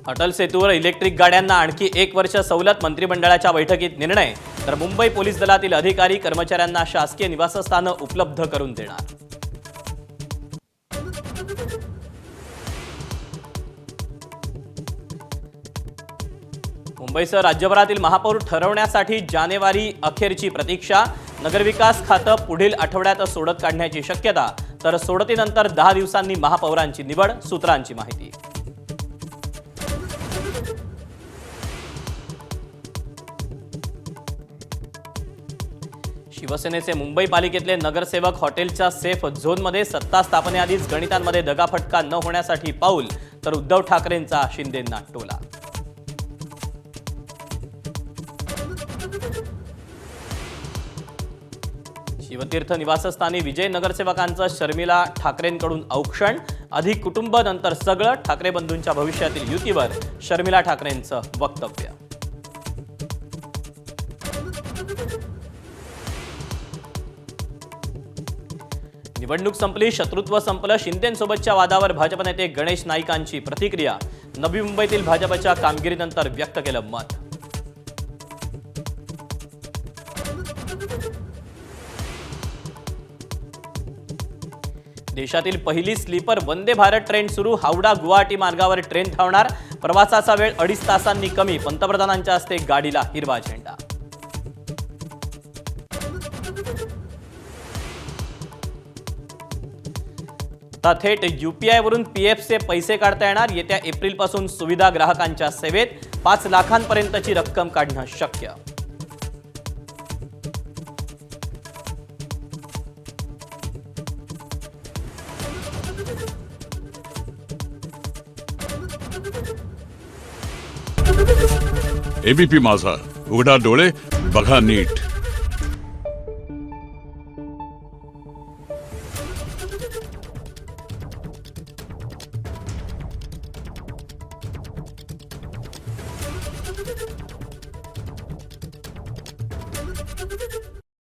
Atal सेतूवर electric गाड्यांना आणखी 1 वर्ष सवलत, मंत्रिमंडळाच्या बैठकीत निर्णय. तर मुंबई पोलीस दलातील अधिकारी कर्मचाऱ्यांना शासकीय निवासस्थानं उपलब्ध करून देणार. मुंबईसह राज्यभरातील महापौर ठरवण्यासाठी जानेवारी अखेरची प्रतीक्षा. नगरविकास खातं पुढील आठवड्यात सोडत काढण्याची शक्यता. तर सोडतीनंतर 10 दिवसांनी महापौरांची निवड, सूत्रांची माहिती. शिवसेनेचे मुंबई पालिकेतले नगरसेवक हॉटेलच्या सेफ झोनमध्ये सत्ता स्थापनेआधीच गणितांमध्ये दगाफटका न होण्यासाठी पाऊल. तर उद्धव ठाकरेंचा शिंदेंना टोला. शिवतीर्थ निवासस्थानी विजय नगरसेवकांचं शर्मिला ठाकरेंकडून औक्षण. अधिक कुटुंब नंतर सगळं. ठाकरे बंधूंच्या भविष्यातील युतीवर शर्मिला ठाकरेंचं वक्तव्य. निवडणूक संपली, शत्रुत्व संपलं. शिंदेंसोबतच्या वादावर भाजप नेते गणेश नाईकांची प्रतिक्रिया. नवी मुंबईतील भाजपच्या कामगिरीनंतर व्यक्त केलं मत. देशातील पहिली स्लीपर वंदे भारत ट्रेन सुरू. हावडा गुवाहाटी मार्गावर ट्रेन धावणार. प्रवासाचा वेळ 2.5 तासांनी कमी. पंतप्रधानांच्या हस्ते गाडीला हिरवा झेंडा. आता थेट UPI वरून PFचे पैसे काढता येणार. येत्या एप्रिलपासून सुविधा ग्राहकांच्या सेवेत. 5 लाखांपर्यंतची रक्कम काढणं शक्य. ABP माझा, उघडा डोळे बघा नीट.